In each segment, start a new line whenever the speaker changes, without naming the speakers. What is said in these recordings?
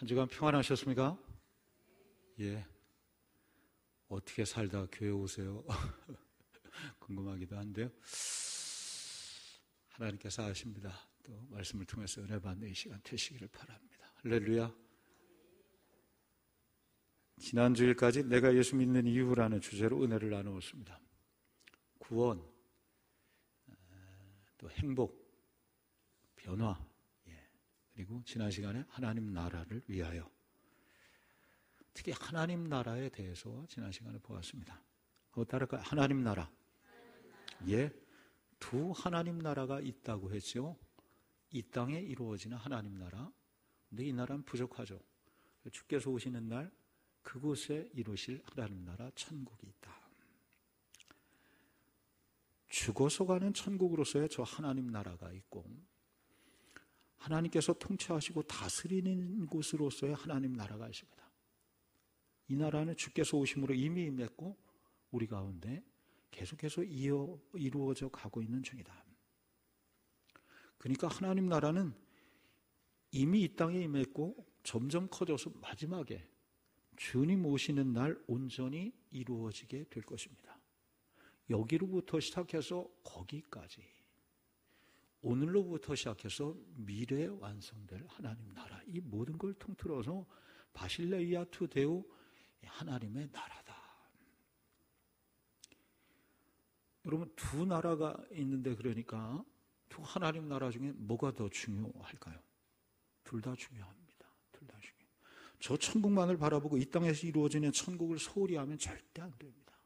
한 주간 평안하셨습니까? 예. 어떻게 살다 교회 오세요? 궁금하기도 한데요. 하나님께서 아십니다. 또 말씀을 통해서 은혜 받는 이 시간 되시기를 바랍니다. 할렐루야. 지난 주일까지 내가 예수 믿는 이유라는 주제로 은혜를 나누었습니다. 구원, 또 행복, 변화, 그리고 지난 시간에 하나님 나라를 위하여, 특히 하나님 나라에 대해서 지난 시간에 보았습니다. 따를까요? 하나님 나라. 예, 두 하나님 나라가 있다고 했죠. 이 땅에 이루어지는 하나님 나라. 근데 이 나라는 부족하죠. 주께서 오시는 날 그곳에 이루실 하나님 나라 천국이 있다. 죽어서 가는 천국으로서의 저 하나님 나라가 있고, 하나님께서 통치하시고 다스리는 곳으로서의 하나님 나라가 있습니다. 이 나라는 주께서 오심으로 이미 임했고 우리 가운데 계속해서 이루어져 가고 있는 중이다. 그러니까 하나님 나라는 이미 이 땅에 임했고 점점 커져서 마지막에 주님 오시는 날 온전히 이루어지게 될 것입니다. 여기로부터 시작해서 거기까지, 오늘로부터 시작해서 미래에 완성될 하나님 나라, 이 모든 걸 통틀어서 바실레이아 투 데우, 하나님의 나라다. 여러분, 두 나라가 있는데, 그러니까 두 하나님 나라 중에 뭐가 더 중요할까요? 둘 다 중요합니다. 둘 다 중요해요. 저 천국만을 바라보고 이 땅에서 이루어지는 천국을 소홀히 하면 절대 안 됩니다.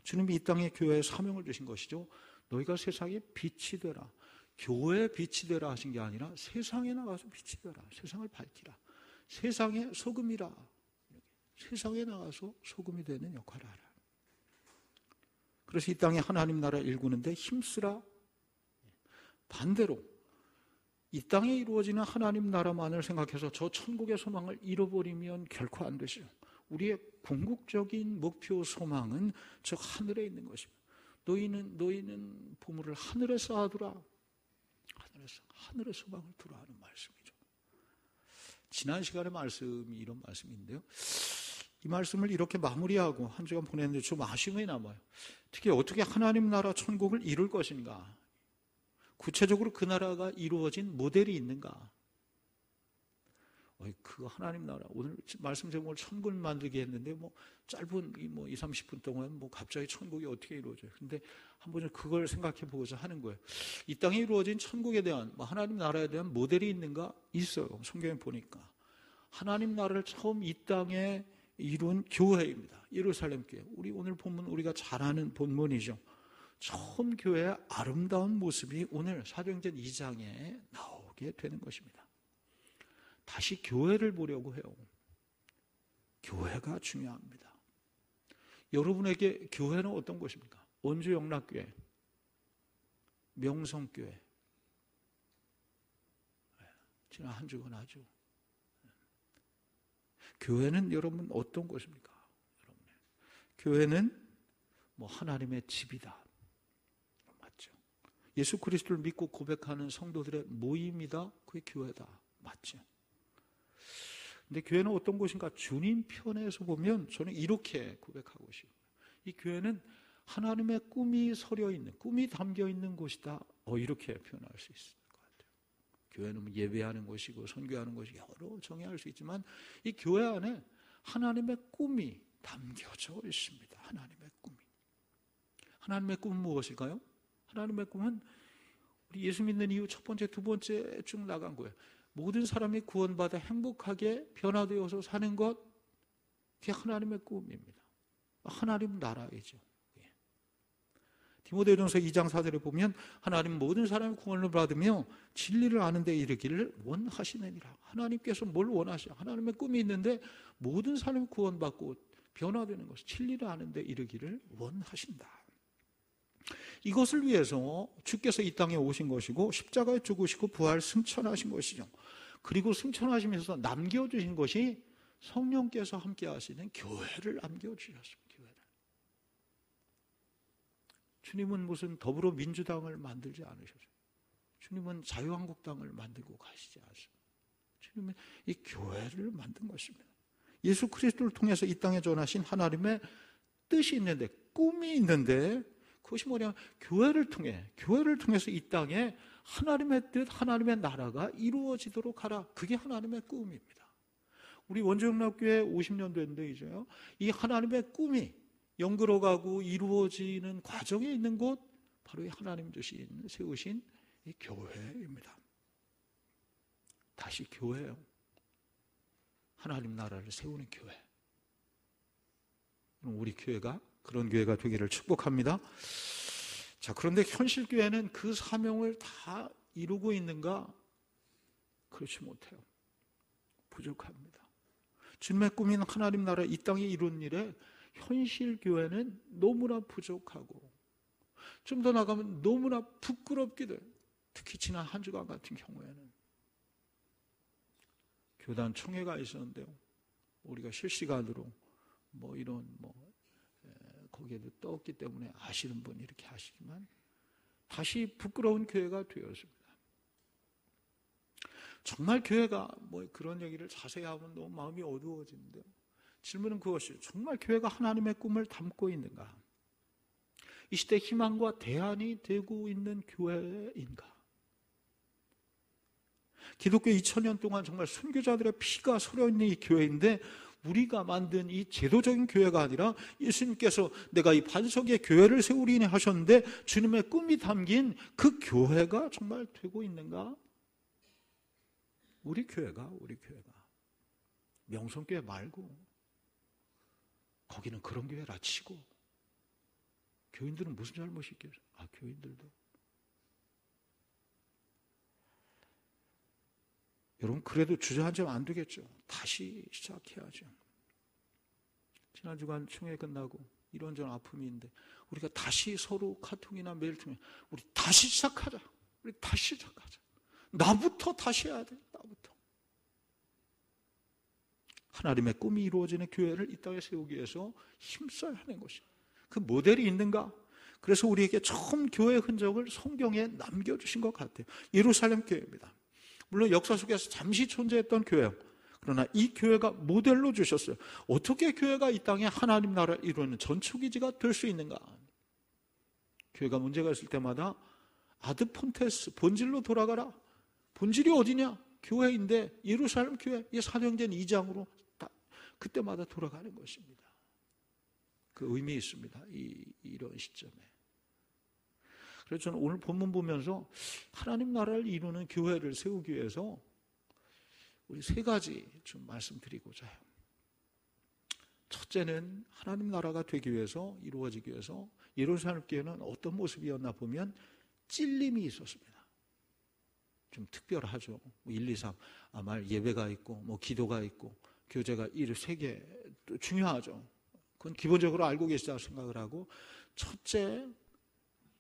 주님이 이 땅에 교회에 사명을 주신 것이죠. 너희가 세상에 빛이 되라. 교회에 빛이 되라 하신 게 아니라 세상에 나가서 빛이 되라. 세상을 밝히라. 세상의 소금이라. 세상에 나가서 소금이 되는 역할을 하라. 그래서 이 땅에 하나님 나라 일구는데 힘쓰라. 반대로 이 땅에 이루어지는 하나님 나라만을 생각해서 저 천국의 소망을 잃어버리면 결코 안 되죠. 우리의 궁극적인 목표 소망은 저 하늘에 있는 것입니다. 너희는 보물을 하늘에 쌓아두라. 하늘의 소망을 두라 하는 말씀이죠. 지난 시간의 말씀이 이런 말씀인데요. 이 말씀을 이렇게 마무리하고 한 주간 보냈는데 좀 아쉬움이 남아요. 특히 어떻게 하나님 나라 천국을 이룰 것인가? 구체적으로 그 나라가 이루어진 모델이 있는가? 그 하나님 나라, 오늘 말씀 제목을 천국을 만들게 했는데 짧은 20-30분 동안 갑자기 천국이 어떻게 이루어져요? 근데 한번 그걸 생각해 보고자 하는 거예요. 이 땅에 이루어진 천국에 대한, 하나님 나라에 대한 모델이 있는가? 있어요. 성경에 보니까 하나님 나라를 처음 이 땅에 이룬 교회입니다. 예루살렘 교회. 우리 오늘 본문, 우리가 잘 아는 본문이죠. 처음 교회의 아름다운 모습이 오늘 사도행전 2장에 나오게 되는 것입니다. 다시 교회를 보려고 해요. 교회가 중요합니다. 여러분에게 교회는 어떤 것입니까? 원주영락교회, 명성교회. 지난 한 주간 아주. 교회는 여러분 어떤 것입니까? 여러분, 교회는 하나님의 집이다. 맞죠? 예수 그리스도를 믿고 고백하는 성도들의 모임이다. 그게 교회다. 맞죠? 근데 교회는 어떤 곳인가? 주님 편에서 보면 저는 이렇게 고백하고 싶어요. 이 교회는 하나님의 꿈이 서려 있는, 꿈이 담겨 있는 곳이다. 이렇게 표현할 수 있을 것 같아요. 교회는 예배하는 곳이고 선교하는 곳이 여러 정의할 수 있지만 이 교회 안에 하나님의 꿈이 담겨져 있습니다. 하나님의 꿈이. 하나님의 꿈은 무엇일까요? 하나님의 꿈은 우리 예수 믿는 이후 첫 번째, 두 번째 쭉 나간 거예요. 모든 사람이 구원받아 행복하게 변화되어서 사는 것, 그게 하나님의 꿈입니다. 하나님 나라이죠. 디모데전서 2장 4절에 보면 하나님 모든 사람이 구원을 받으며 진리를 아는 데 이르기를 원하시느니라. 하나님께서 뭘 원하시냐? 하나님의 꿈이 있는데 모든 사람이 구원받고 변화되는 것, 진리를 아는 데 이르기를 원하신다. 이것을 위해서 주께서 이 땅에 오신 것이고 십자가에 죽으시고 부활 승천하신 것이죠. 그리고 승천하시면서 남겨주신 것이 성령께서 함께 하시는 교회를 남겨주셨습니다. 교회를. 주님은 무슨 더불어민주당을 만들지 않으셨어요. 주님은 자유한국당을 만들고 가시지 않습니다. 주님의 이 교회를 만든 것입니다. 예수 그리스도를 통해서 이 땅에 전하신 하나님의 뜻이 있는데, 꿈이 있는데, 그것이 뭐냐? 교회를 통해서 이 땅에 하나님의 뜻, 하나님의 나라가 이루어지도록 하라. 그게 하나님의 꿈입니다. 우리 원정락교회 50년 됐는데 이제요, 이 하나님의 꿈이 연결어가고 이루어지는 과정에 있는 곳, 바로 이 하나님 세우신 이 교회입니다. 다시 교회요. 하나님 나라를 세우는 교회. 우리 교회가 그런 교회가 되기를 축복합니다. 자, 그런데 현실 교회는 그 사명을 다 이루고 있는가? 그렇지 못해요. 부족합니다. 주님의 꿈인 하나님 나라 이 땅에 이룬 일에 현실 교회는 너무나 부족하고, 좀 더 나가면 너무나 부끄럽기도 해요. 특히 지난 한 주간 같은 경우에는 교단 총회가 있었는데요, 우리가 실시간으로 거기에도 떴기 때문에 아시는 분이 이렇게 하시지만, 다시 부끄러운 교회가 되었습니다. 정말 교회가 그런 얘기를 자세히 하면 너무 마음이 어두워지는데요, 질문은 그것이에요. 정말 교회가 하나님의 꿈을 담고 있는가? 이 시대 희망과 대안이 되고 있는 교회인가? 기독교 2000년 동안 정말 선교자들의 피가 서려 있는 이 교회인데, 우리가 만든 이 제도적인 교회가 아니라 예수님께서 내가 이 반석의 교회를 세우리니 하셨는데, 주님의 꿈이 담긴 그 교회가 정말 되고 있는가? 우리 교회가 명성교회 말고, 거기는 그런 교회라 치고, 교인들은 무슨 잘못이 있겠어요? 교인들도. 여러분, 그래도 주저앉으면 안 되겠죠. 다시 시작해야죠. 지난 주간 총회 끝나고 이런저런 아픔이 있는데, 우리가 다시 서로 카톡이나 메일 통해 우리 다시 시작하자. 나부터 다시 해야 돼. 나부터. 하나님의 꿈이 이루어지는 교회를 이 땅에 세우기 위해서 힘써야 하는 것입니다. 그 모델이 있는가? 그래서 우리에게 처음 교회의 흔적을 성경에 남겨주신 것 같아요. 예루살렘 교회입니다. 물론 역사 속에서 잠시 존재했던 교회요. 그러나 이 교회가 모델로 주셨어요. 어떻게 교회가 이 땅에 하나님 나라를 이루는 전초기지가 될 수 있는가? 교회가 문제가 있을 때마다 아드폰테스, 본질로 돌아가라. 본질이 어디냐? 교회인데 예루살렘 교회, 이 사도행전 2장으로 그때마다 돌아가는 것입니다. 그 의미 있습니다. 이런 시점에. 그래서 저는 오늘 본문 보면서 하나님 나라를 이루는 교회를 세우기 위해서 우리 세 가지 좀 말씀드리고자 해요. 첫째는 하나님 나라가 되기 위해서, 이루어지기 위해서 예루살렘 교회는 어떤 모습이었나 보면 찔림이 있었습니다. 좀 특별하죠. 1, 2, 3 아마 예배가 있고 기도가 있고 교제가 이 세 개 중요하죠. 그건 기본적으로 알고 계시다고 생각을 하고, 첫째,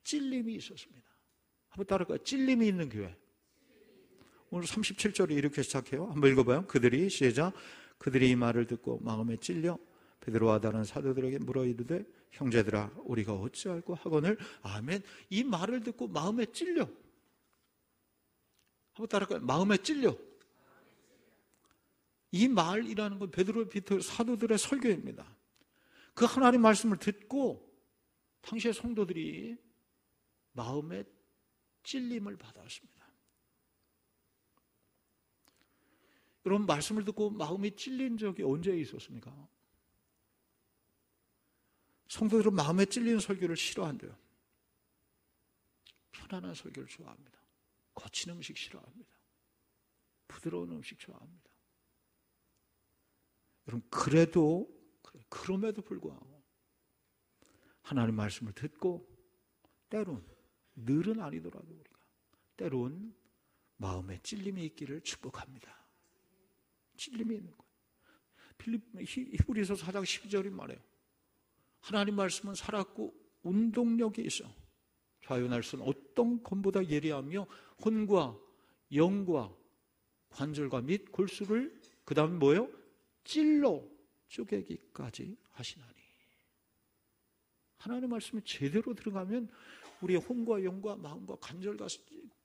찔림이 있었습니다. 한번 따라할까요? 찔림이 있는 교회. 오늘 37절에 이렇게 시작해요. 한번 읽어봐요. 시작. 그들이 이 말을 듣고 마음에 찔려 베드로와 다른 사도들에게 물어 이르되, 형제들아 우리가 어찌할꼬 하거늘. 아멘. 이 말을 듣고 마음에 찔려. 한번 따라할까요? 마음에 찔려. 이 말이라는 건 베드로 비트 사도들의 설교입니다. 그 하나님 말씀을 듣고 당시의 성도들이 마음에 찔림을 받았습니다. 여러분, 말씀을 듣고 마음이 찔린 적이 언제 있었습니까? 성도들은 마음에 찔리는 설교를 싫어한대요. 편안한 설교를 좋아합니다. 거친 음식 싫어합니다. 부드러운 음식 좋아합니다. 여러분, 그럼에도 불구하고 하나님 말씀을 듣고, 때론, 늘은 아니더라도 우리가 때론 마음에 찔림이 있기를 축복합니다. 찔림이 있는 거예요. 히브리서 4장 12절이 말해요. 하나님 말씀은 살았고 운동력이 있어 좌연할 수는 어떤 검보다 예리하며 혼과 영과 관절과 및 골수를, 그 다음에 뭐예요? 찔러 쪼개기까지 하시나니. 하나님의 말씀이 제대로 들어가면 우리의 혼과 영과 마음과 관절과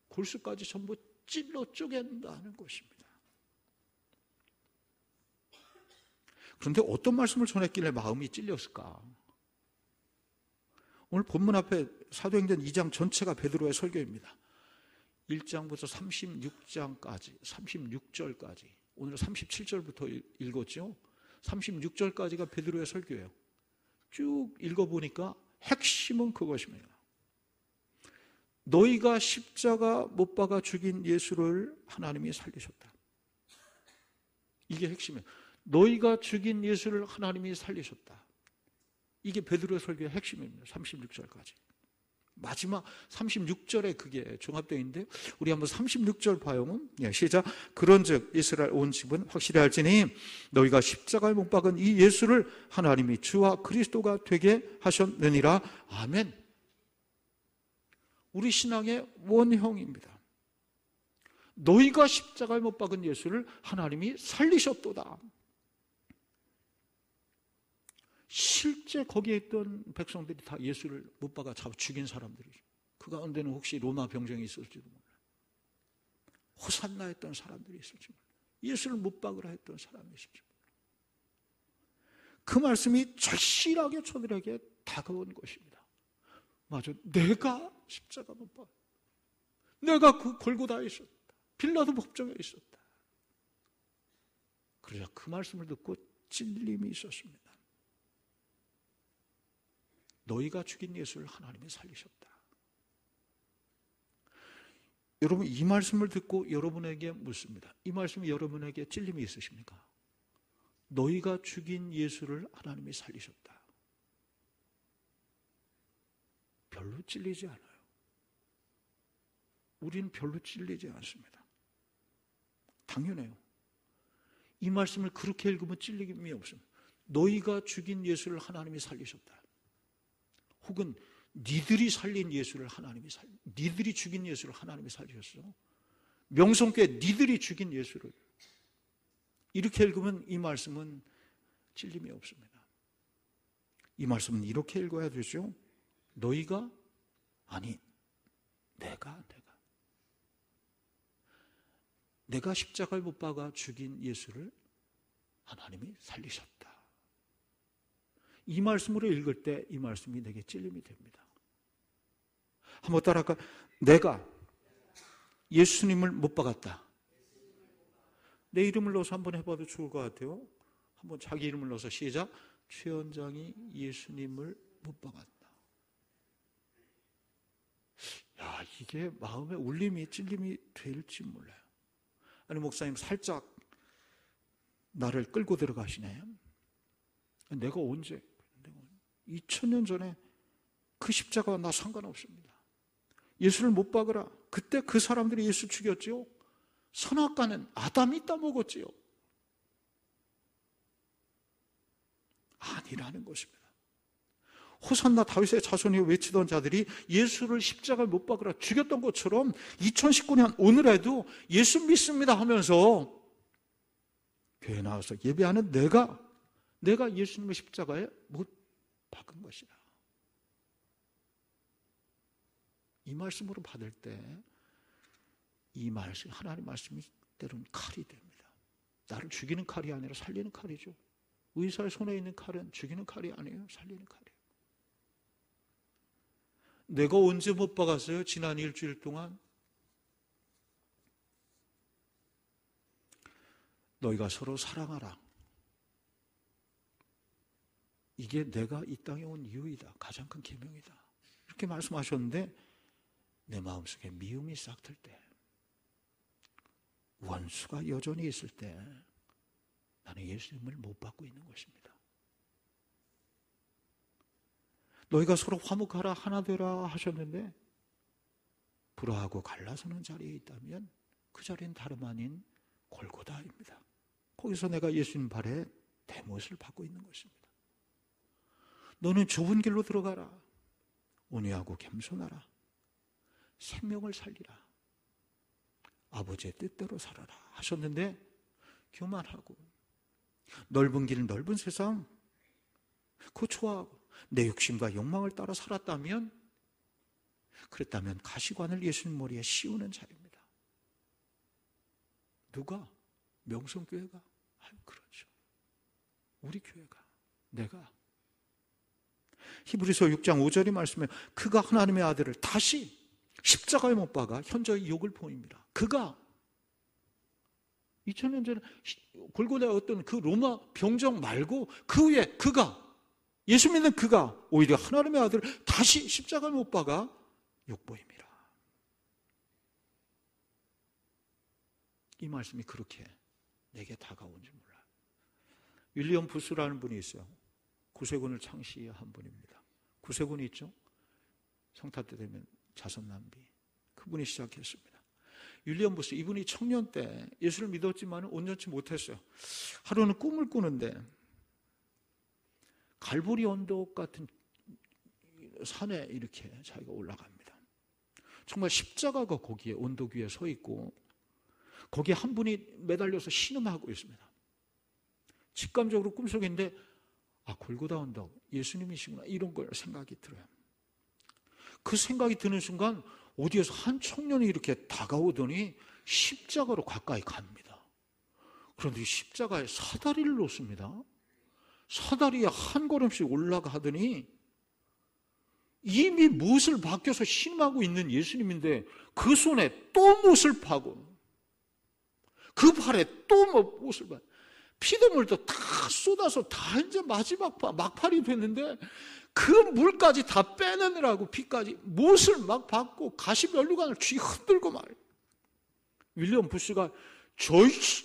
골수까지 전부 찔러 쪼갠다는 것입니다. 그런데 어떤 말씀을 전했길래 마음이 찔렸을까? 오늘 본문 앞에 사도행전 2장 전체가 베드로의 설교입니다. 1장부터 36장까지, 36절까지, 오늘 37절부터 읽었죠? 36절까지가 베드로의 설교예요. 쭉 읽어보니까 핵심은 그것입니다. 너희가 십자가 못 박아 죽인 예수를 하나님이 살리셨다. 이게 핵심이에요. 너희가 죽인 예수를 하나님이 살리셨다. 이게 베드로의 설교의 핵심입니다. 36절까지. 마지막 36절에 그게 종합되어 있는데 우리 한번 36절 봐요. 시작. 그런즉 이스라엘 온 집은 확실히 알지니 너희가 십자가에 못 박은 이 예수를 하나님이 주와 그리스도가 되게 하셨느니라. 아멘. 우리 신앙의 원형입니다. 너희가 십자가에 못 박은 예수를 하나님이 살리셨도다. 실제 거기에 있던 백성들이 다 예수를 못 박아 잡아 죽인 사람들이죠. 그 가운데는 혹시 로마 병정이 있을지도 몰라요. 호산나 했던 사람들이 있을지 몰라요. 예수를 못 박으라 했던 사람이 있을지 몰라요. 그 말씀이 절실하게 저들에게 다가온 것입니다. 맞아, 내가 십자가 못 박아, 내가 그 골고다에 있었다, 빌라도 법정에 있었다. 그러자 그 말씀을 듣고 찔림이 있었습니다. 너희가 죽인 예수를 하나님이 살리셨다. 여러분, 이 말씀을 듣고 여러분에게 묻습니다. 이 말씀이 여러분에게 찔림이 있으십니까? 너희가 죽인 예수를 하나님이 살리셨다. 별로 찔리지 않아요. 우린 별로 찔리지 않습니다. 당연해요. 이 말씀을 그렇게 읽으면 찔림이 없습니다. 너희가 죽인 예수를 하나님이 살리셨다. 혹은 니들이 살린 예수를 하나님이 니들이 죽인 예수를 하나님이 살리셨어. 명성교회 니들이 죽인 예수를. 이렇게 읽으면 이 말씀은 찔림이 없습니다. 이 말씀은 이렇게 읽어야 되죠. 너희가, 아니 내가 십자가에 못 박아 죽인 예수를 하나님이 살리셨다. 이 말씀으로 읽을 때 이 말씀이 내게 찔림이 됩니다. 한번 따라할까요? 내가 예수님을 못 박았다. 내 이름을 넣어서 한번 해봐도 좋을 것 같아요. 한번 자기 이름을 넣어서 시작. 최원장이 예수님을 못 박았다. 야, 이게 마음에 울림이 찔림이 될지 몰라요. 아니, 목사님 살짝 나를 끌고 들어가시네. 내가 언제 2000년 전에 그 십자가와 나 상관없습니다. 예수를 못 박으라. 그때 그 사람들이 예수 죽였죠. 선악과는 아담이 따먹었지요. 아니라는 것입니다. 호산나 다윗의 자손이 외치던 자들이 예수를 십자가에 못 박으라 죽였던 것처럼 2019년 오늘에도 예수 믿습니다 하면서 교회에 나와서 예배하는 내가 예수님의 십자가에 못 박은 것이다. 이 말씀으로 받을 때 이 말씀, 하나님 말씀이 때로는 칼이 됩니다. 나를 죽이는 칼이 아니라 살리는 칼이죠. 의사의 손에 있는 칼은 죽이는 칼이 아니에요. 살리는 칼이에요. 내가 언제 못 박았어요? 지난 일주일 동안 너희가 서로 사랑하라. 이게 내가 이 땅에 온 이유이다. 가장 큰 계명이다. 이렇게 말씀하셨는데 내 마음속에 미움이 싹 들 때, 원수가 여전히 있을 때 나는 예수님을 못 받고 있는 것입니다. 너희가 서로 화목하라 하나 되라 하셨는데 불화하고 갈라서는 자리에 있다면 그 자리는 다름 아닌 골고다입니다. 거기서 내가 예수님 발에 대못을 받고 있는 것입니다. 너는 좁은 길로 들어가라. 온유하고 겸손하라. 생명을 살리라. 아버지의 뜻대로 살아라 하셨는데 교만하고 넓은 길 넓은 세상 그거 좋아하고 내 욕심과 욕망을 따라 살았다면, 그랬다면 가시관을 예수님 머리에 씌우는 자입니다. 누가? 명성교회가? 아유, 그렇죠. 우리 교회가, 내가. 히브리서 6장 5절이 말씀해 그가 하나님의 아들을 다시 십자가에 못 박아 현저히 욕을 보입니다. 그가 2000년 전에 골고다의 어떤 그 로마 병정 말고 그 위에 그가, 예수 믿는 그가 오히려 하나님의 아들을 다시 십자가에 못 박아 욕보입니다. 이 말씀이 그렇게 내게 다가온지 몰라요. 윌리엄 부스라는 분이 있어요. 구세군을 창시한 분입니다. 구세군이 있죠? 성타 때 되면 자선 낭비. 그분이 시작했습니다. 윌리엄 부스, 이분이 청년 때 예수를 믿었지만 온전치 못했어요. 하루는 꿈을 꾸는데 갈보리 언덕 같은 산에 이렇게 자기가 올라갑니다. 정말 십자가가 거기에 언덕 위에 서 있고 거기에 한 분이 매달려서 신음하고 있습니다. 직감적으로 꿈속인데 골고다 언덕 예수님이시구나 이런 걸 생각이 들어요. 그 생각이 드는 순간 어디에서 한 청년이 이렇게 다가오더니 십자가로 가까이 갑니다. 그런데 십자가에 사다리를 놓습니다. 사다리에 한 걸음씩 올라가더니 이미 못을 박혀서 신음하고 있는 예수님인데 그 손에 또 못을 파고 그 팔에 또 못을 파, 피도물도 다 쏟아서 다 이제 마지막 막팔이 됐는데 그 물까지 다 빼내느라고 피까지 못을 막 박고 가시면류관을 쥐 흔들고 말이에요. 윌리엄 부스가 쫓아갑니다.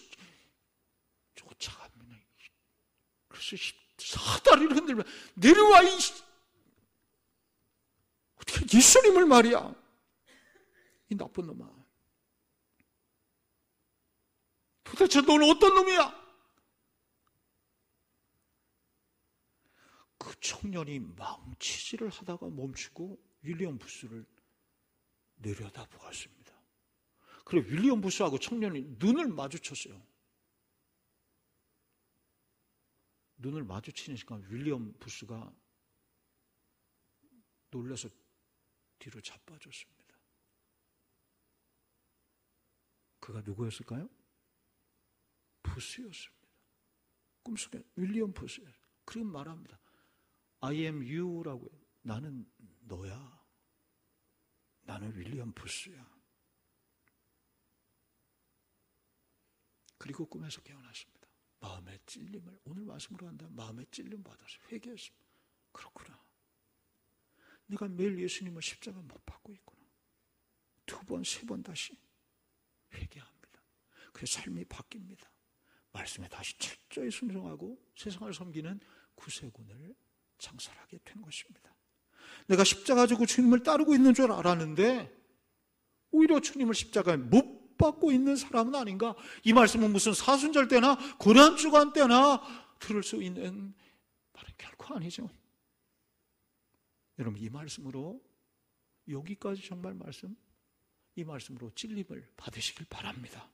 그래서 사다리를 흔들면 내려와 어떻게 예수님을 말이야, 이 나쁜 놈아, 도대체 너는 어떤 놈이야? 그 청년이 망치질을 하다가 멈추고 윌리엄 부스를 내려다보았습니다. 그래 윌리엄 부스하고 청년이 눈을 마주쳤어요. 눈을 마주치는 순간 윌리엄 부스가 놀라서 뒤로 자빠졌습니다. 그가 누구였을까요? 부스였습니다. 꿈속에 윌리엄 부스였어요. 그리고 말합니다. I am you라고요. 나는 너야. 나는 윌리엄 부스야. 그리고 꿈에서 깨어났습니다. 마음의 찔림을, 오늘 말씀으로 한다면 마음의 찔림 받아서 회개했습니다. 그렇구나. 내가 매일 예수님을 십자가 못 박고 있구나. 2번, 3번 다시 회개합니다. 그래서 삶이 바뀝니다. 말씀에 다시 철저히 순종하고 세상을 섬기는 구세군을 창설하게 된 것입니다. 내가 십자가 지고 주님을 따르고 있는 줄 알았는데 오히려 주님을 십자가에 못 박고 있는 사람은 아닌가? 이 말씀은 무슨 사순절 때나 고난주간 때나 들을 수 있는 말은 결코 아니죠. 여러분, 이 말씀으로 여기까지 정말 이 말씀으로 찔림을 받으시길 바랍니다.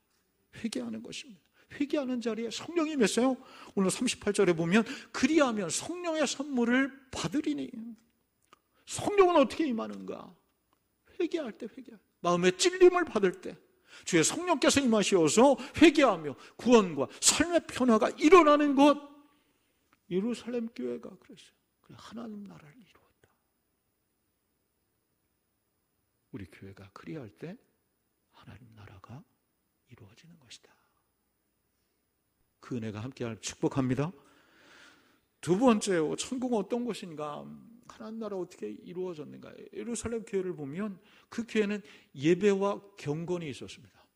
회개하는 것입니다. 회개하는 자리에 성령이 임했어요. 오늘 38절에 보면 그리하면 성령의 선물을 받으리니. 성령은 어떻게 임하는가? 회개할 때, 마음의 찔림을 받을 때 주의 성령께서 임하시어서 회개하며 구원과 삶의 변화가 일어나는 것. 예루살렘 교회가 그랬어요. 하나님 나라를 이루었다. 우리 교회가 그리할 때 하나님 나라가 이루어지는 것이다. 그 은혜가 함께할 축복합니다. 두 번째요, 천국은 어떤 곳인가? 하나님 나라 어떻게 이루어졌는가? 예루살렘 교회를 보면 그 교회는 예배와 경건이 있었습니다.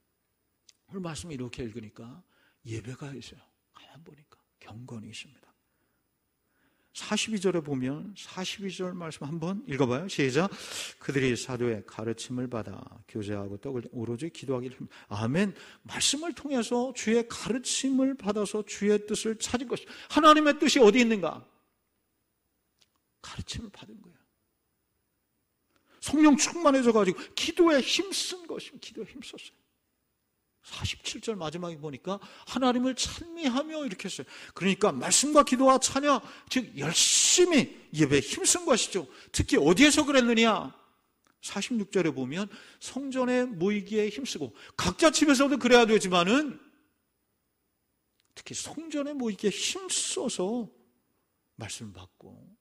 오늘 말씀 이렇게 읽으니까 예배가 있어요. 가만 보니까 경건이 있습니다. 42절에 보면 42절 말씀 한번 읽어봐요. 시작. 그들이 사도의 가르침을 받아 교제하고 떡을 오로지 기도하기를. 아멘. 말씀을 통해서 주의 가르침을 받아서 주의 뜻을 찾은 것이. 하나님의 뜻이 어디 있는가? 가르침을 받은 거예요. 성령 충만해져가지고 기도에 힘쓴 것입니다. 기도에 힘썼어요. 47절 마지막에 보니까 하나님을 찬미하며 이렇게 했어요. 그러니까 말씀과 기도와 찬양, 즉 열심히 예배에 힘쓴 것이죠. 특히 어디에서 그랬느냐? 46절에 보면 성전에 모이기에 힘쓰고, 각자 집에서도 그래야 되지만은 특히 성전에 뭐 이렇게 힘써서 말씀을 받고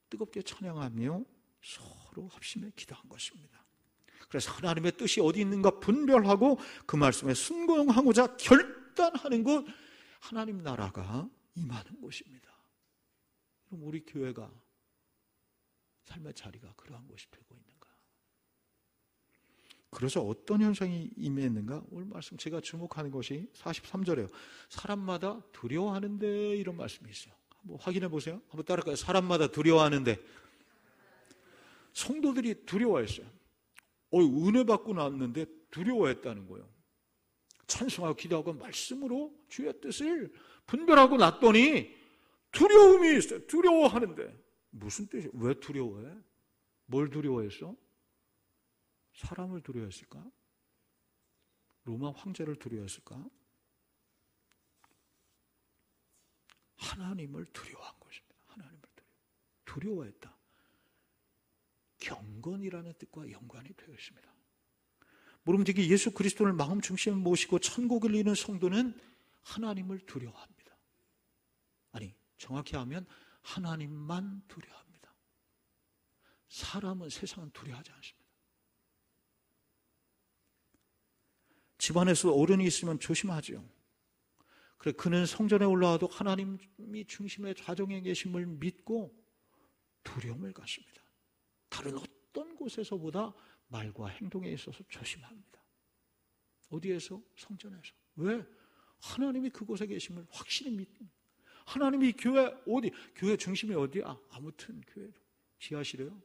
뜨겁게 찬양하며 서로 합심해 기도한 것입니다. 그래서 하나님의 뜻이 어디 있는가 분별하고 그 말씀에 순종하고자 결단하는 곳, 하나님 나라가 임하는 곳입니다. 그럼 우리 교회가 삶의 자리가 그러한 곳이 되고 있는가? 그래서 어떤 현상이 임했는가? 오늘 말씀 제가 주목하는 것이 43절이에요. 사람마다 두려워하는데, 이런 말씀이 있어요. 한번 확인해 보세요. 한번 따라갈까요? 사람마다 두려워하는데. 성도들이 두려워했어요. 은혜 받고 나왔는데 두려워했다는 거예요. 찬송하고 기도하고 말씀으로 주의 뜻을 분별하고 났더니 두려움이 있어요. 두려워하는데. 무슨 뜻이에요? 왜 두려워해? 뭘 두려워했어? 사람을 두려워했을까? 로마 황제를 두려워했을까? 하나님을 두려워한 것입니다. 하나님을 두려워했다. 경건이라는 뜻과 연관이 되어 있습니다. 모름지기 예수 그리스도를 마음 중심에 모시고 천국을 이루는 성도는 하나님을 두려워합니다. 아니, 정확히 하면 하나님만 두려워합니다. 사람은, 세상은 두려워하지 않습니다. 집안에서 어른이 있으면 조심하죠. 그래, 그는 성전에 올라와도 하나님이 중심의 좌정에 계심을 믿고 두려움을 갖습니다. 다른 어떤 곳에서보다 말과 행동에 있어서 조심합니다. 어디에서? 성전에서. 왜? 하나님이 그곳에 계심을 확실히 믿는. 하나님이 교회 어디? 교회 중심이 어디야? 아무튼 교회 지하실이에요?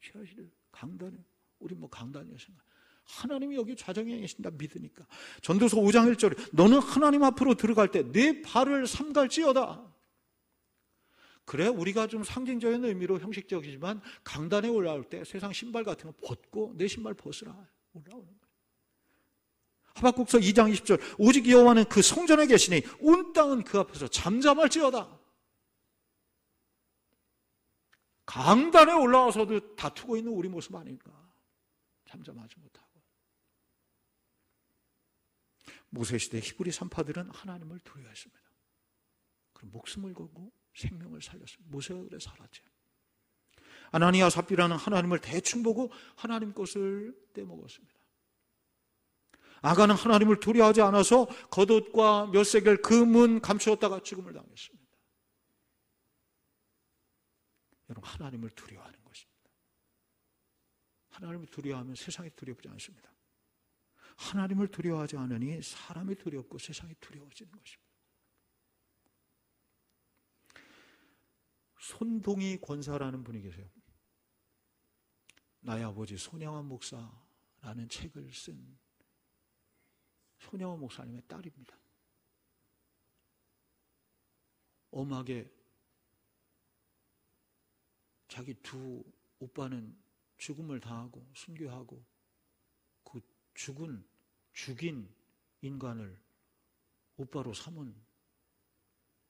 지하실이에요? 강단이에요? 우리 뭐 강단이에요 생각. 하나님이 여기 좌정에 계신다 믿으니까. 전도서 5장 1절에 너는 하나님 앞으로 들어갈 때 내 발을 삼갈지어다. 그래, 우리가 좀 상징적인 의미로 형식적이지만 강단에 올라올 때 세상 신발 같은 거 벗고 내 신발 벗으라 올라오는 거예요. 하박국서 2장 20절 오직 여호와는 그 성전에 계시니 온 땅은 그 앞에서 잠잠할지어다. 강단에 올라와서도 다투고 있는 우리 모습 아닐까? 잠잠하지 못하고. 모세시대 히브리 산파들은 하나님을 두려워했습니다. 그럼 목숨을 걸고 생명을 살렸습니다. 모세가 그래 살았죠. 아나니아 삽비라는 하나님을 대충 보고 하나님 것을 떼먹었습니다. 아가는 하나님을 두려워하지 않아서 겉옷과 몇 세겔 금은 감추었다가 죽음을 당했습니다. 여러분, 하나님을 두려워하는 것입니다. 하나님을 두려워하면 세상이 두렵지 않습니다. 하나님을 두려워하지 않으니 사람이 두렵고 세상이 두려워지는 것입니다. 손동희 권사라는 분이 계세요. 나의 아버지 손양원 목사라는 책을 쓴 손양원 목사님의 딸입니다. 엄하게 자기 두 오빠는 죽음을 당하고 순교하고 그 죽인 인간을 오빠로 삼은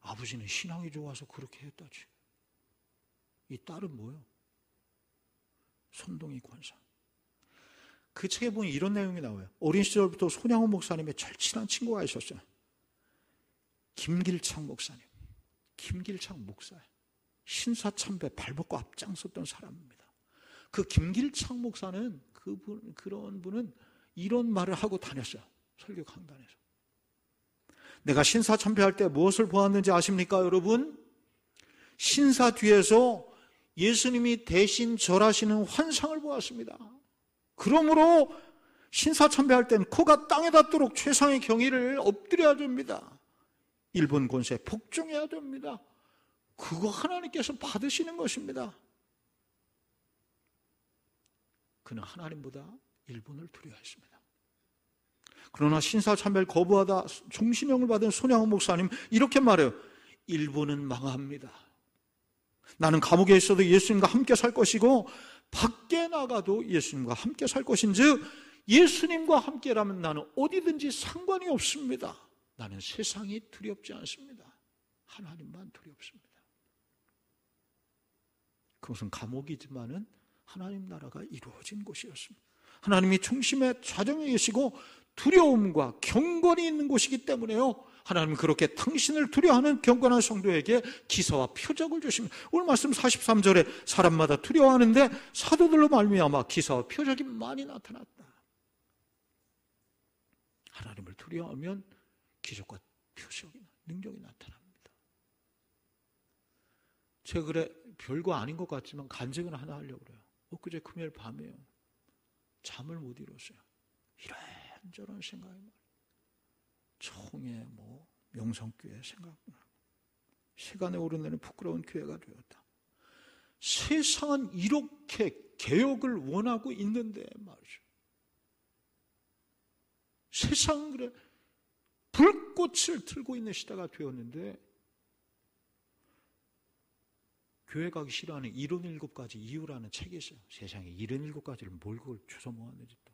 아버지는 신앙이 좋아서 그렇게 했다지. 이 딸은 뭐예요? 손동희 권사. 그 책에 보면 이런 내용이 나와요. 어린 시절부터 손양원 목사님의 절친한 친구가 있었어요. 김길창 목사님. 김길창 목사예요. 신사참배 발벗고 앞장섰던 사람입니다. 그 김길창 목사는 그런 분은 이런 말을 하고 다녔어요. 설교 강단에서. 내가 신사참배할 때 무엇을 보았는지 아십니까, 여러분? 신사 뒤에서 예수님이 대신 절하시는 환상을 보았습니다. 그러므로 신사참배할 땐 코가 땅에 닿도록 최상의 경의를 엎드려야 됩니다. 일본 권세에 복종해야 됩니다. 그거 하나님께서 받으시는 것입니다. 그는 하나님보다 일본을 두려워했습니다. 그러나 신사참배를 거부하다 종신형을 받은 손양원 목사님 이렇게 말해요. 일본은 망합니다. 나는 감옥에 있어도 예수님과 함께 살 것이고 밖에 나가도 예수님과 함께 살 것인즉 예수님과 함께라면 나는 어디든지 상관이 없습니다. 나는 세상이 두렵지 않습니다. 하나님만 두렵습니다. 그것은 감옥이지만은 하나님 나라가 이루어진 곳이었습니다. 하나님이 중심의 좌정에 계시고 두려움과 경건이 있는 곳이기 때문에요. 하나님은 그렇게 당신을 두려워하는 경건한 성도에게 기사와 표적을 주십니다. 오늘 말씀 43절에 사람마다 두려워하는데 사도들로 말미암아 기사와 표적이 많이 나타났다. 하나님을 두려워하면 기적과 표적이나 능력이 나타납니다. 제가 그래 별거 아닌 것 같지만 간증을 하나 하려고 그래요. 엊그제 금요일 밤에요. 잠을 못 이뤘어요. 이런저런 생각이 많아요. 총회 명성교회 생각나. 시간에 오르내는 부끄러운 교회가 되었다. 세상은 이렇게 개혁을 원하고 있는데 말이죠. 세상은 그래 불꽃을 들고 있는 시대가 되었는데 교회 가기 싫어하는 77가지 이유라는 책이 있어요. 세상에 77가지를 뭘 그걸 주워 모았는지 또.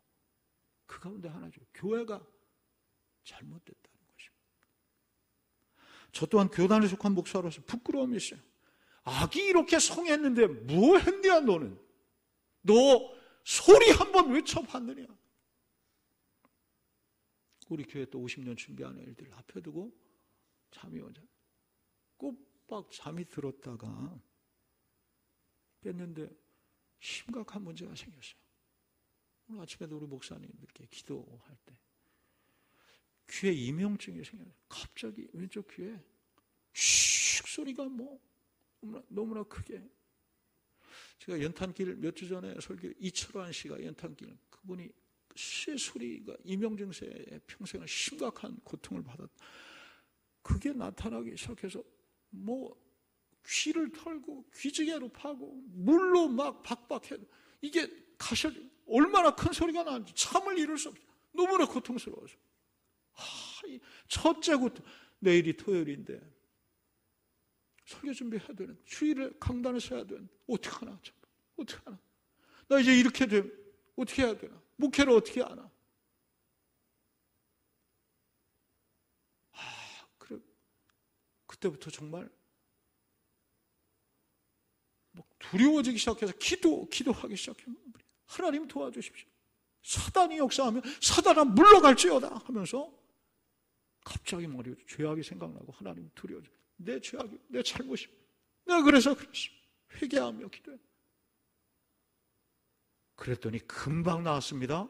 그 가운데 하나죠. 교회가 잘못됐다는 것입니다. 저 또한 교단에 속한 목사로서 부끄러움이 있어요. 악이 이렇게 성했는데 뭐 했냐 너는? 너 소리 한번 외쳐봤느냐? 우리 교회 또 50년 준비하는 일들 앞에 두고 잠이 오자. 꼬박 잠이 들었다가 뺐는데 심각한 문제가 생겼어요. 오늘 아침에도 우리 목사님들께 기도할 때 귀에 이명증이 생겼어요. 갑자기 왼쪽 귀에 슉 소리가 너무나 크게. 제가 연탄길 몇 주 전에 설교 이철환 씨가 연탄길 그분이 쇠 소리가 이명증세에 평생을 심각한 고통을 받았다. 그게 나타나기 시작해서 귀를 털고 귀지개로 파고 물로 막 박박해도 이게 가실 얼마나 큰 소리가 나는지 참을 이룰 수 없어요. 너무나 고통스러워서. 첫째 고통. 내일이 토요일인데 설교 준비해야 되는 주일에 강단에서 해야 되는 어떡하나 참. 어떡하나. 나 이제 이렇게 되면 어떻게 해야 되나. 목회를 어떻게 하나. 그래. 그때부터 정말 두려워지기 시작해서 기도하기 시작해요. 하나님 도와주십시오. 사단이 역사하면 사단아 물러갈지어다 하면서 갑자기 머리에 죄악이 생각나고 하나님 두려워져. 내 죄악이 내 잘못이 내가 그래서 회개하며 기도해. 그랬더니 금방 나왔습니다.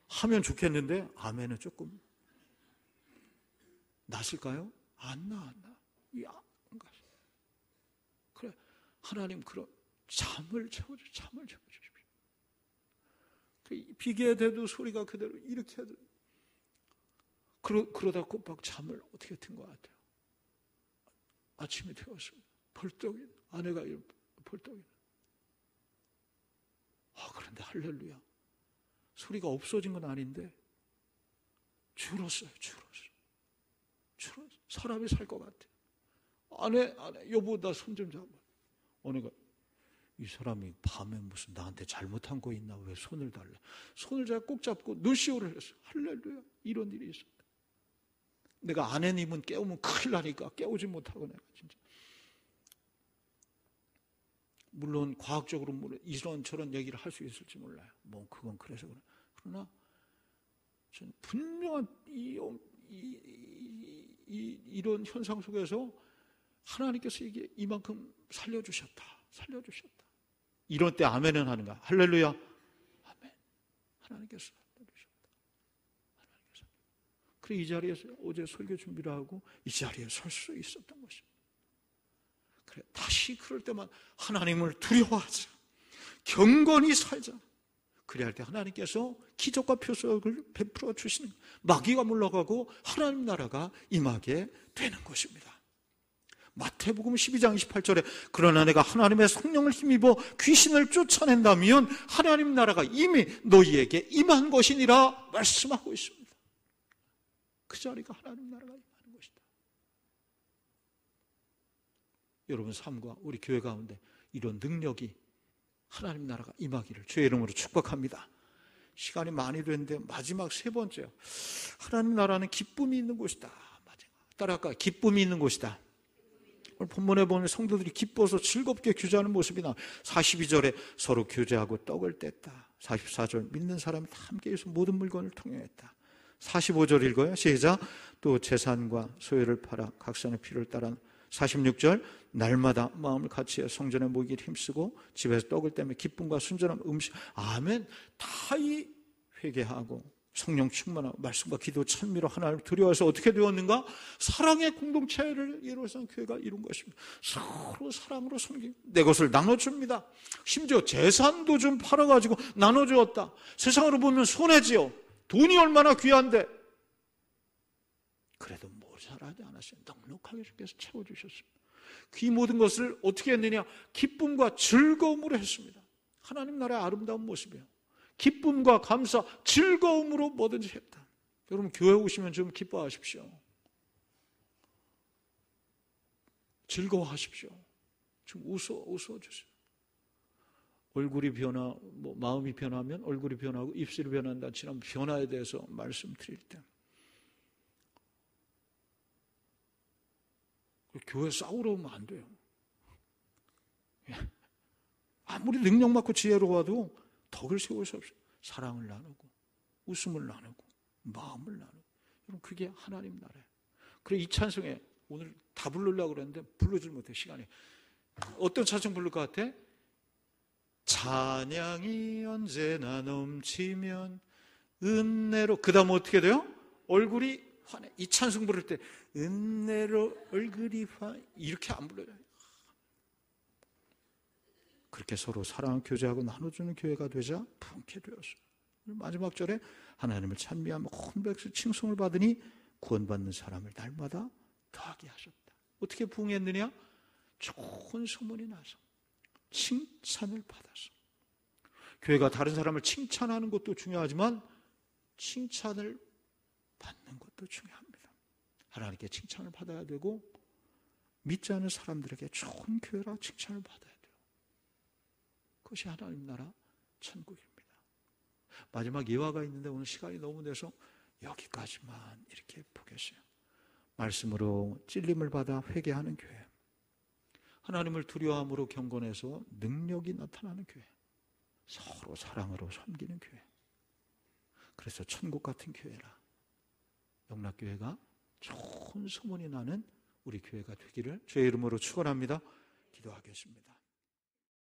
하면 좋겠는데 아멘은 조금 났을까요? 안 나. 안 갔어. 그래 하나님 그런 잠을 채워주십시오. 비계대도 소리가 그대로 이렇게 해도 그러다 꼬박 잠을 어떻게 든 것 같아요. 아침이 되었습니다. 벌떡이 아내가 벌떡이. 그런데 할렐루야. 소리가 없어진 건 아닌데 줄었어요. 사람이 살 것 같아. 아내 여보 나 손 좀 잡아. 아내가 이 사람이 밤에 무슨 나한테 잘못한 거 있나 왜 손을 달래. 손을 제가 꼭 잡고 눈시울을 했어요. 할렐루야. 이런 일이 있었다. 내가 아내님은 깨우면 큰일 나니까 깨우지 못하고 내가 진짜. 물론 과학적으로 이런 저런 얘기를 할 수 있을지 몰라요. 그건 그래서 그래. 그러나 전 분명한 이런 현상 속에서 하나님께서 이만큼 살려주셨다. 이런 때 아멘은 하는가? 할렐루야. 아멘. 하나님께서 살려주셨다. 그래 이 자리에서 어제 설교 준비를 하고 이 자리에 설 수 있었던 것입니다. 그래 다시 그럴 때만 하나님을 두려워하자. 경건히 살자. 그래야 할 때 하나님께서 기적과 표적을 베풀어 주시는 마귀가 물러가고 하나님 나라가 임하게 되는 것입니다. 마태복음 12장 28절에 그러나 내가 하나님의 성령을 힘입어 귀신을 쫓아낸다면 하나님 나라가 이미 너희에게 임한 것이니라 말씀하고 있습니다. 그 자리가 하나님 나라가 임하는 것이다. 여러분 삶과 우리 교회 가운데 이런 능력이 하나님 나라가 임하기를 주의 이름으로 축복합니다. 시간이 많이 됐는데 마지막 세 번째요. 하나님 나라는 기쁨이 있는 곳이다. 따라할까요? 기쁨이 있는 곳이다. 오늘 본문에 보면 성도들이 기뻐서 즐겁게 교제하는 모습이 나와요. 42절에 서로 교제하고 떡을 뗐다. 44절 믿는 사람이 다 함께해서 모든 물건을 통용했다. 45절 읽어요. 시작. 또 재산과 소유를 팔아 각선의 필요를 따라. 46절. 날마다 마음을 같이해 성전에 모이기를 힘쓰고 집에서 떡을 떼며 기쁨과 순전한 음식. 아멘. 다 이 회개하고 성령 충만하고 말씀과 기도 찬미로 하나님을 두려워해서 어떻게 되었는가? 사랑의 공동체를 예루살렘 교회가 이룬 것입니다. 서로 사랑으로 섬기고 내 것을 나눠줍니다. 심지어 재산도 좀 팔아가지고 나눠주었다. 세상으로 보면 손해지요. 돈이 얼마나 귀한데 그래도 모자라지 않았어요. 넉넉하게 주께서 채워주셨습니다. 그 모든 것을 어떻게 했느냐? 기쁨과 즐거움으로 했습니다. 하나님 나라의 아름다운 모습이에요. 기쁨과 감사, 즐거움으로 뭐든지 했다. 여러분 교회 오시면 좀 기뻐하십시오. 즐거워하십시오. 좀 웃어주세요. 얼굴이 마음이 변하면 얼굴이 변하고 입술이 변한다. 지난 변화에 대해서 말씀드릴 때 교회 싸우러 오면 안 돼요. 아무리 능력 많고 지혜로워도 덕을 세울 수 없어요. 사랑을 나누고 웃음을 나누고 마음을 나누고. 여러분 그게 하나님 나라예요. 그래 이 찬송에 오늘 다 부르려고 그랬는데 부르질 못해 시간이. 어떤 찬송 부를 것 같아? 찬양이 언제나 넘치면 은혜로. 그 다음 어떻게 돼요? 얼굴이 환해. 이 찬송 부를 때 은혜로 얼굴이 환해 이렇게 안 불러요. 그렇게 서로 사랑 교제하고 나눠주는 교회가 되자 품게 되었어요. 마지막 절에 하나님을 찬미하며 온 백성 칭송을 받으니 구원받는 사람을 날마다 더하게 하셨다. 어떻게 부응했느냐? 좋은 소문이 나서 칭찬을 받아서. 교회가 다른 사람을 칭찬하는 것도 중요하지만 칭찬을 받는 것도 중요합니다. 하나님께 칭찬을 받아야 되고 믿지 않는 사람들에게 좋은 교회라 칭찬을 받아야 돼요. 그것이 하나님 나라 천국입니다. 마지막 예화가 있는데 오늘 시간이 너무 돼서 여기까지만 이렇게 보겠어요. 말씀으로 찔림을 받아 회개하는 교회, 하나님을 두려움으로 경건해서 능력이 나타나는 교회, 서로 사랑으로 섬기는 교회. 그래서 천국 같은 교회라 영락교회가 좋은 소문이 나는 우리 교회가 되기를 주의 이름으로 축원합니다. 기도하겠습니다.